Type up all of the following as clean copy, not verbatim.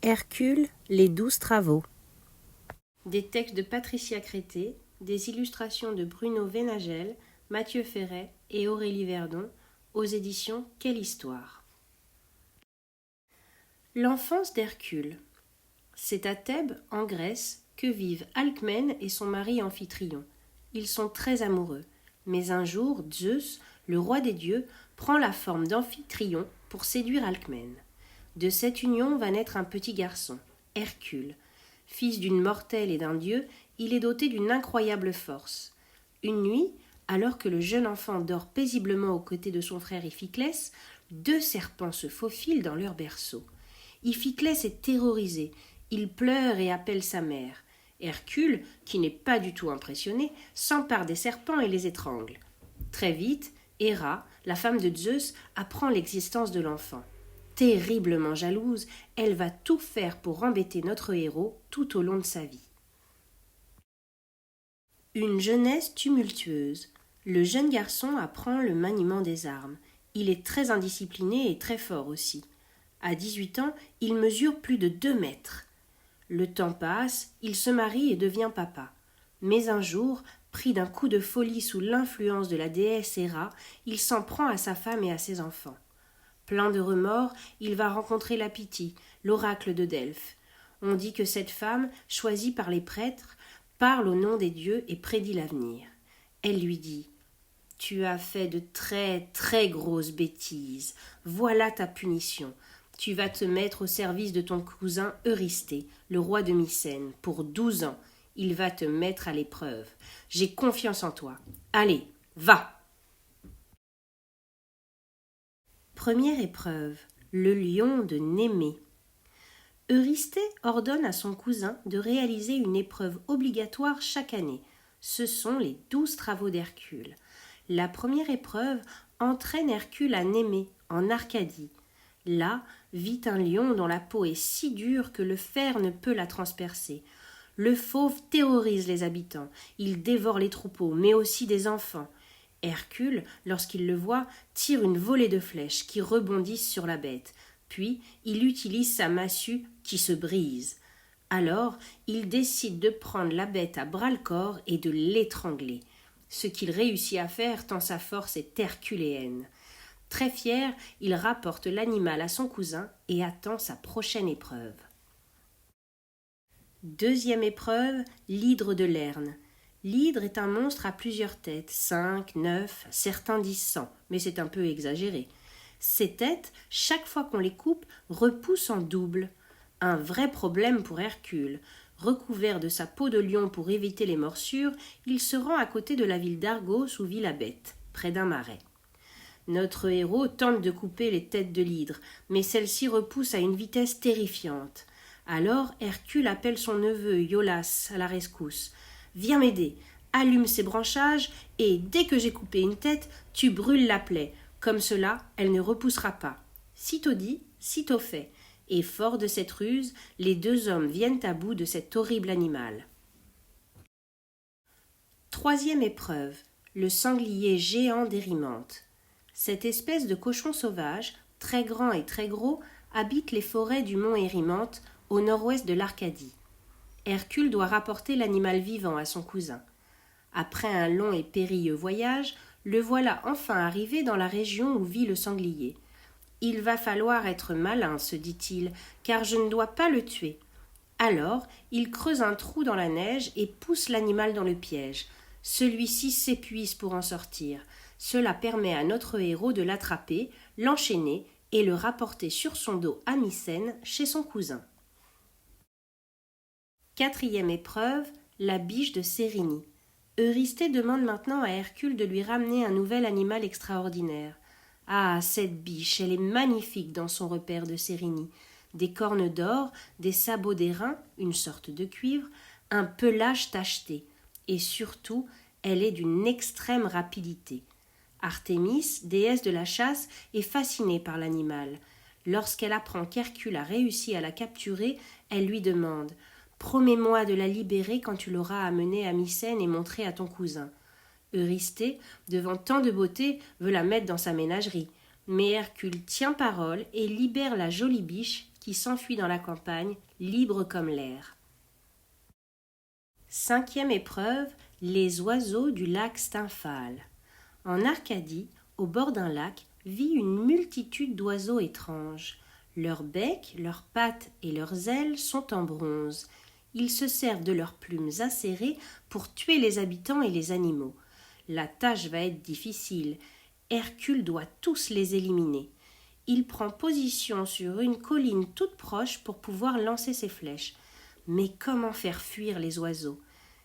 Hercule, les 12 travaux. Des textes de Patricia Crété, des illustrations de Bruno Vénagel, Mathieu Ferret et Aurélie Verdon, aux éditions Quelle Histoire. L'enfance d'Hercule. C'est à Thèbes, en Grèce, que vivent Alcmène et son mari Amphitryon. Ils sont très amoureux, mais un jour, Zeus, le roi des dieux, prend la forme d'Amphitryon pour séduire Alcmène. De cette union va naître un petit garçon, Hercule. Fils d'une mortelle et d'un dieu, il est doté d'une incroyable force. Une nuit, alors que le jeune enfant dort paisiblement aux côtés de son frère Iphiclès, 2 serpents se faufilent dans leur berceau. Iphiclès est terrorisé, il pleure et appelle sa mère. Hercule, qui n'est pas du tout impressionné, s'empare des serpents et les étrangle. Très vite, Héra, la femme de Zeus, apprend l'existence de l'enfant. Terriblement jalouse, elle va tout faire pour embêter notre héros tout au long de sa vie. Une jeunesse tumultueuse. Le jeune garçon apprend le maniement des armes. Il est très indiscipliné et très fort aussi. À 18 ans, il mesure plus de 2 mètres. Le temps passe, il se marie et devient papa. Mais un jour, pris d'un coup de folie sous l'influence de la déesse Héra, il s'en prend à sa femme et à ses enfants. Plein de remords, il va rencontrer la Pythie, l'oracle de Delphes. On dit que cette femme, choisie par les prêtres, parle au nom des dieux et prédit l'avenir. Elle lui dit « Tu as fait de très, très grosses bêtises. Voilà ta punition. Tu vas te mettre au service de ton cousin Eurysthée, le roi de Mycène, pour 12 ans. Il va te mettre à l'épreuve. J'ai confiance en toi. Allez, va !» Première épreuve, le lion de Némée. Eurysthée ordonne à son cousin de réaliser une épreuve obligatoire chaque année. Ce sont les 12 travaux d'Hercule. La première épreuve entraîne Hercule à Némée, en Arcadie. Là vit un lion dont la peau est si dure que le fer ne peut la transpercer. Le fauve terrorise les habitants. Il dévore les troupeaux, mais aussi des enfants. Hercule, lorsqu'il le voit, tire une volée de flèches qui rebondissent sur la bête. Puis, il utilise sa massue qui se brise. Alors, il décide de prendre la bête à bras-le-corps et de l'étrangler. Ce qu'il réussit à faire tant sa force est herculéenne. Très fier, il rapporte l'animal à son cousin et attend sa prochaine épreuve. Deuxième épreuve, l'hydre de Lerne. L'hydre est un monstre à plusieurs têtes, 5, 9, certains disent 100, mais c'est un peu exagéré. Ces têtes, chaque fois qu'on les coupe, repoussent en double. Un vrai problème pour Hercule. Recouvert de sa peau de lion pour éviter les morsures, il se rend à côté de la ville d'Argos où vit la bête, près d'un marais. Notre héros tente de couper les têtes de l'hydre, mais celle-ci repousse à une vitesse terrifiante. Alors Hercule appelle son neveu Iolasse à la rescousse. « Viens m'aider, allume ces branchages et, dès que j'ai coupé une tête, tu brûles la plaie. Comme cela, elle ne repoussera pas. » Sitôt dit, sitôt fait. Et fort de cette ruse, les 2 hommes viennent à bout de cet horrible animal. Troisième épreuve, le sanglier géant d'Érymanthe. Cette espèce de cochon sauvage, très grand et très gros, habite les forêts du mont Érymanthe, au nord-ouest de l'Arcadie. Hercule doit rapporter l'animal vivant à son cousin. Après un long et périlleux voyage, le voilà enfin arrivé dans la région où vit le sanglier. « Il va falloir être malin, se dit-il, car je ne dois pas le tuer. » Alors, il creuse un trou dans la neige et pousse l'animal dans le piège. Celui-ci s'épuise pour en sortir. Cela permet à notre héros de l'attraper, l'enchaîner et le rapporter sur son dos à Mycène, chez son cousin. Quatrième épreuve, la biche de Cérynie. Eurysthée demande maintenant à Hercule de lui ramener un nouvel animal extraordinaire. Ah, cette biche, elle est magnifique dans son repère de Cérynie. Des cornes d'or, des sabots d'airain, une sorte de cuivre, un pelage tacheté. Et surtout, elle est d'une extrême rapidité. Artémis, déesse de la chasse, est fascinée par l'animal. Lorsqu'elle apprend qu'Hercule a réussi à la capturer, elle lui demande « Promets-moi de la libérer quand tu l'auras amenée à Mycène et montrée à ton cousin. » Eurysthée, devant tant de beauté, veut la mettre dans sa ménagerie. Mais Hercule tient parole et libère la jolie biche qui s'enfuit dans la campagne, libre comme l'air. 5e épreuve, les oiseaux du lac Stymphale. En Arcadie, au bord d'un lac, vit une multitude d'oiseaux étranges. Leurs becs, leurs pattes et leurs ailes sont en bronze. Ils se servent de leurs plumes acérées pour tuer les habitants et les animaux. La tâche va être difficile. Hercule doit tous les éliminer. Il prend position sur une colline toute proche pour pouvoir lancer ses flèches. Mais comment faire fuir les oiseaux?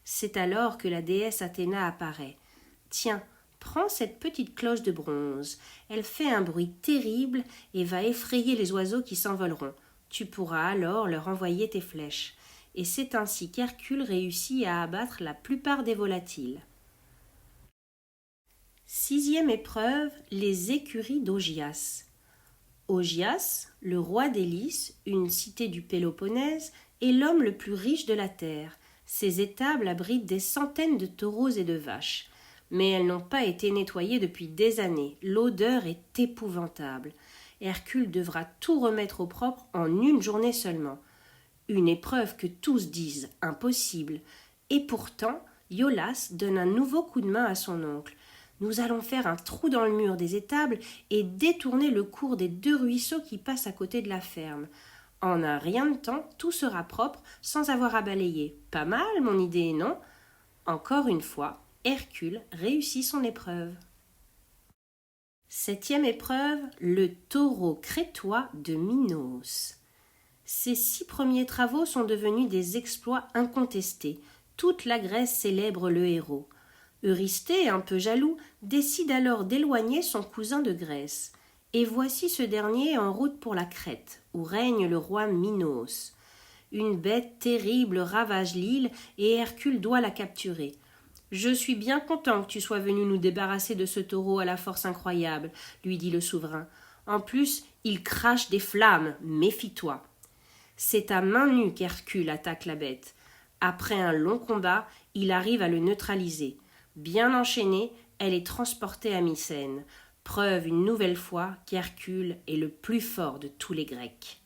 C'est alors que la déesse Athéna apparaît. Tiens, prends cette petite cloche de bronze. Elle fait un bruit terrible et va effrayer les oiseaux qui s'envoleront. Tu pourras alors leur envoyer tes flèches. Et c'est ainsi qu'Hercule réussit à abattre la plupart des volatiles. 6e épreuve, les écuries d'Augias. Augias, le roi d'Élis, une cité du Péloponnèse, est l'homme le plus riche de la terre. Ses étables abritent des centaines de taureaux et de vaches. Mais elles n'ont pas été nettoyées depuis des années. L'odeur est épouvantable. Hercule devra tout remettre au propre en une journée seulement. Une épreuve que tous disent impossible. Et pourtant, Iolasse donne un nouveau coup de main à son oncle. Nous allons faire un trou dans le mur des étables et détourner le cours des 2 ruisseaux qui passent à côté de la ferme. En un rien de temps, tout sera propre sans avoir à balayer. Pas mal, mon idée, non? Encore une fois, Hercule réussit son épreuve. 7e épreuve, le taureau crétois de Minos. Ces 6 premiers travaux sont devenus des exploits incontestés. Toute la Grèce célèbre le héros. Eurysthée, un peu jaloux, décide alors d'éloigner son cousin de Grèce. Et voici ce dernier en route pour la Crète, où règne le roi Minos. Une bête terrible ravage l'île et Hercule doit la capturer. « Je suis bien content que tu sois venu nous débarrasser de ce taureau à la force incroyable, » lui dit le souverain. « En plus, il crache des flammes, méfie-toi. » C'est à main nue qu'Hercule attaque la bête. Après un long combat, il arrive à le neutraliser. Bien enchaînée, elle est transportée à Mycène. Preuve une nouvelle fois qu'Hercule est le plus fort de tous les Grecs.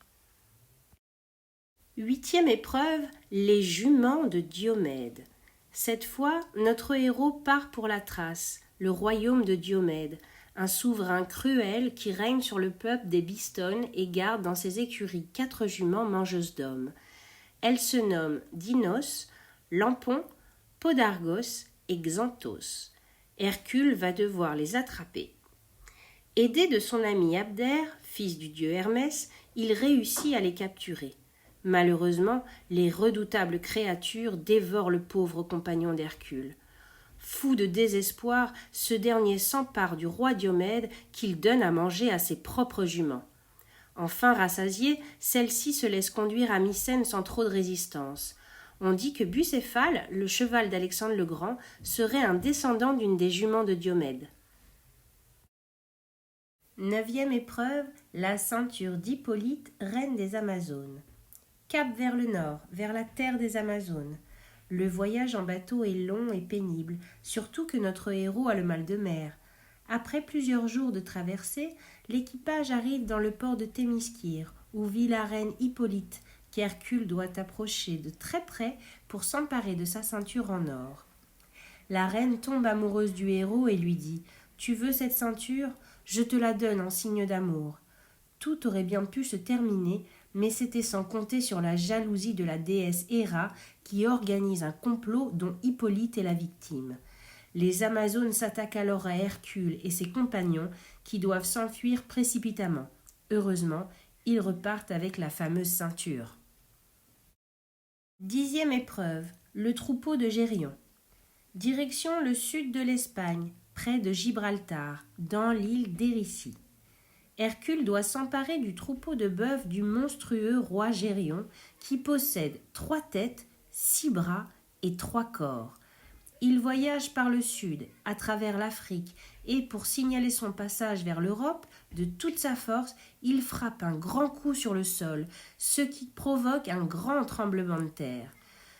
8e épreuve, les juments de Diomède. Cette fois, notre héros part pour la Thrace, le royaume de Diomède, un souverain cruel qui règne sur le peuple des Bistones et garde dans ses écuries 4 juments mangeuses d'hommes. Elles se nomment Dinos, Lampon, Podargos et Xanthos. Hercule va devoir les attraper. Aidé de son ami Abdère, fils du dieu Hermès, il réussit à les capturer. Malheureusement, les redoutables créatures dévorent le pauvre compagnon d'Hercule. Fou de désespoir, ce dernier s'empare du roi Diomède qu'il donne à manger à ses propres juments. Enfin rassasiée, celle-ci se laisse conduire à Mycène sans trop de résistance. On dit que Bucéphale, le cheval d'Alexandre le Grand, serait un descendant d'une des juments de Diomède. 9e épreuve, la ceinture d'Hippolyte, reine des Amazones. Cap vers le nord, vers la terre des Amazones. Le voyage en bateau est long et pénible, surtout que notre héros a le mal de mer. Après plusieurs jours de traversée, l'équipage arrive dans le port de Thémiskir, où vit la reine Hippolyte, qu'Hercule doit approcher de très près pour s'emparer de sa ceinture en or. La reine tombe amoureuse du héros et lui dit « Tu veux cette ceinture ? Je te la donne en signe d'amour. » Tout aurait bien pu se terminer, mais c'était sans compter sur la jalousie de la déesse Héra qui organise un complot dont Hippolyte est la victime. Les Amazones s'attaquent alors à Hercule et ses compagnons qui doivent s'enfuir précipitamment. Heureusement, ils repartent avec la fameuse ceinture. 10e épreuve, le troupeau de Gérion. Direction le sud de l'Espagne, près de Gibraltar, dans l'île d'Éricie. Hercule doit s'emparer du troupeau de bœufs du monstrueux roi Gérion qui possède 3 têtes, 6 bras et 3 corps. Il voyage par le sud, à travers l'Afrique, et pour signaler son passage vers l'Europe, de toute sa force, il frappe un grand coup sur le sol, ce qui provoque un grand tremblement de terre.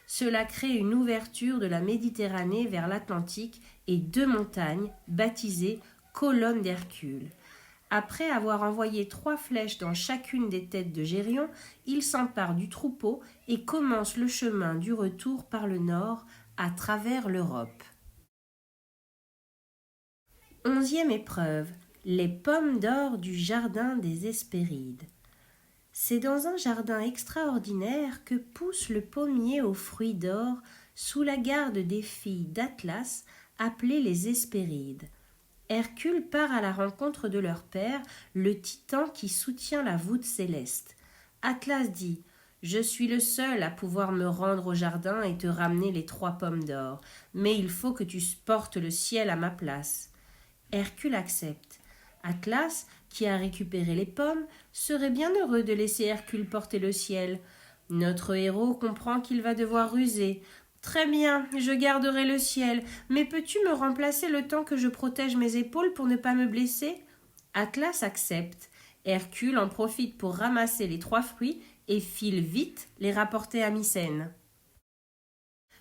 Cela crée une ouverture de la Méditerranée vers l'Atlantique et 2 montagnes, baptisées colonnes d'Hercule. Après avoir envoyé 3 flèches dans chacune des têtes de Gérion, il s'empare du troupeau et commence le chemin du retour par le nord à travers l'Europe. 11e épreuve. Les pommes d'or du jardin des Hespérides. C'est dans un jardin extraordinaire que pousse le pommier aux fruits d'or sous la garde des filles d'Atlas appelées les Hespérides. Hercule part à la rencontre de leur père, le titan qui soutient la voûte céleste. Atlas dit « Je suis le seul à pouvoir me rendre au jardin et te ramener les 3 pommes d'or, mais il faut que tu portes le ciel à ma place. » Hercule accepte. Atlas, qui a récupéré les pommes, serait bien heureux de laisser Hercule porter le ciel. Notre héros comprend qu'il va devoir ruser. Très bien, je garderai le ciel, mais peux-tu me remplacer le temps que je protège mes épaules pour ne pas me blesser ? Atlas accepte. Hercule en profite pour ramasser les 3 fruits et file vite les rapporter à Mycène.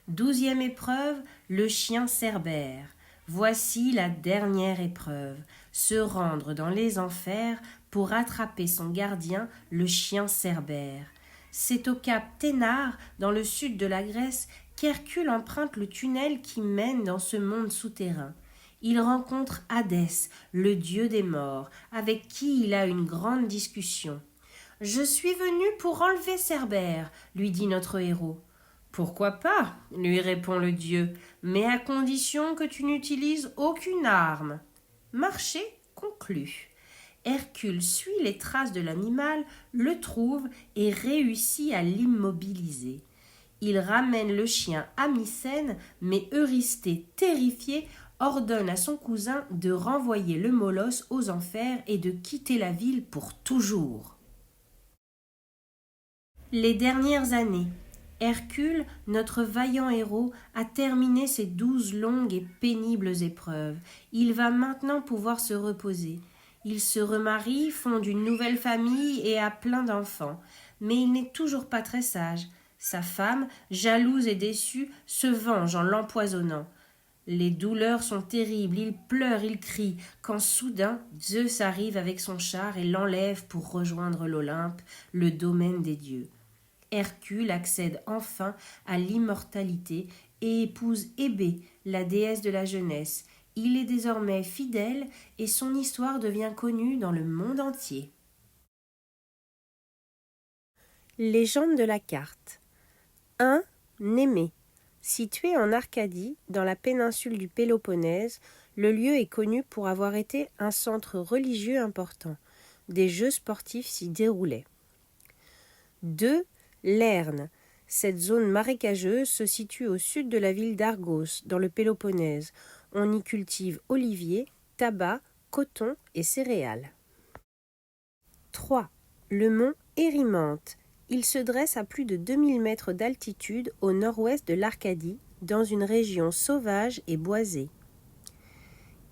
12e épreuve, le chien Cerbère. Voici la dernière épreuve, se rendre dans les enfers pour attraper son gardien, le chien Cerbère. C'est au cap Ténare, dans le sud de la Grèce, qu'Hercule emprunte le tunnel qui mène dans ce monde souterrain. Il rencontre Hadès, le dieu des morts, avec qui il a une grande discussion. « Je suis venu pour enlever Cerbère, lui dit notre héros. « Pourquoi pas, lui répond le dieu, mais à condition que tu n'utilises aucune arme. » Marché conclu. Hercule suit les traces de l'animal, le trouve et réussit à l'immobiliser. Il ramène le chien à Mycène, mais Eurysthée, terrifié, ordonne à son cousin de renvoyer le molosse aux enfers et de quitter la ville pour toujours. Les dernières années. Hercule, notre vaillant héros, a terminé ses 12 longues et pénibles épreuves. Il va maintenant pouvoir se reposer. Il se remarie, fonde une nouvelle famille et a plein d'enfants. Mais il n'est toujours pas très sage. Sa femme, jalouse et déçue, se venge en l'empoisonnant. Les douleurs sont terribles, il pleure, il crie, quand soudain Zeus arrive avec son char et l'enlève pour rejoindre l'Olympe, le domaine des dieux. Hercule accède enfin à l'immortalité et épouse Hébé, la déesse de la jeunesse. Il est désormais fidèle et son histoire devient connue dans le monde entier. Légende de la carte. 1. Némée. Situé en Arcadie, dans la péninsule du Péloponnèse, le lieu est connu pour avoir été un centre religieux important. Des jeux sportifs s'y déroulaient. 2. Lerne. Cette zone marécageuse se situe au sud de la ville d'Argos, dans le Péloponnèse. On y cultive oliviers, tabac, coton et céréales. 3. Le mont Érymanthe. Il se dresse à plus de 2000 mètres d'altitude au nord-ouest de l'Arcadie, dans une région sauvage et boisée.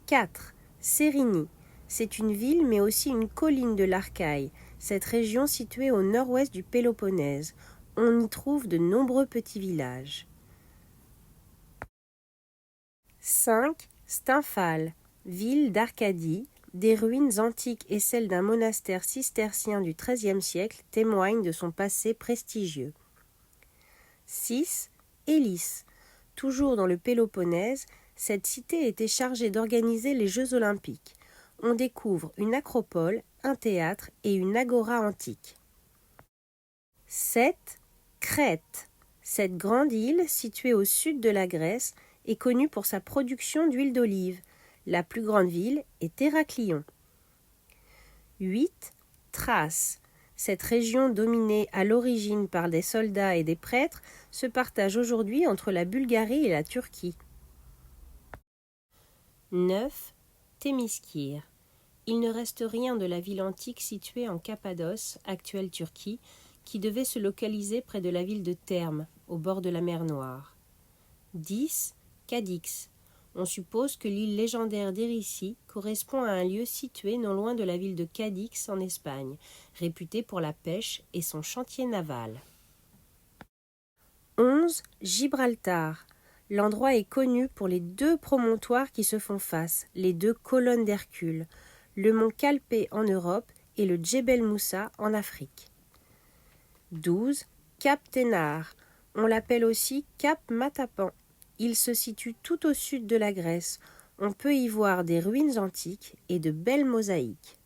4. Sérigny. C'est une ville mais aussi une colline de l'Arcaïe, cette région située au nord-ouest du Péloponnèse. On y trouve de nombreux petits villages. 5. Stymphale, ville d'Arcadie. Des ruines antiques et celles d'un monastère cistercien du XIIIe siècle témoignent de son passé prestigieux. 6. Élis. Toujours dans le Péloponnèse, cette cité était chargée d'organiser les Jeux olympiques. On découvre une acropole, un théâtre et une agora antique. 7. Crète. Cette grande île, située au sud de la Grèce, est connue pour sa production d'huile d'olive. La plus grande ville est Héraclion. 8. Thrace. Cette région dominée à l'origine par des soldats et des prêtres se partage aujourd'hui entre la Bulgarie et la Turquie. 9. Témiskyre. Il ne reste rien de la ville antique située en Cappadoce, actuelle Turquie, qui devait se localiser près de la ville de Thermes, au bord de la mer Noire. 10. Cadix. On suppose que l'île légendaire d'Hérissie correspond à un lieu situé non loin de la ville de Cadix en Espagne, réputée pour la pêche et son chantier naval. 11. Gibraltar. L'endroit est connu pour les 2 promontoires qui se font face, les 2 colonnes d'Hercule. le mont Calpé en Europe et le Djebel Moussa en Afrique. 12. Cap Ténare. On l'appelle aussi Cap Matapan. Il se situe tout au sud de la Grèce. On peut y voir des ruines antiques et de belles mosaïques.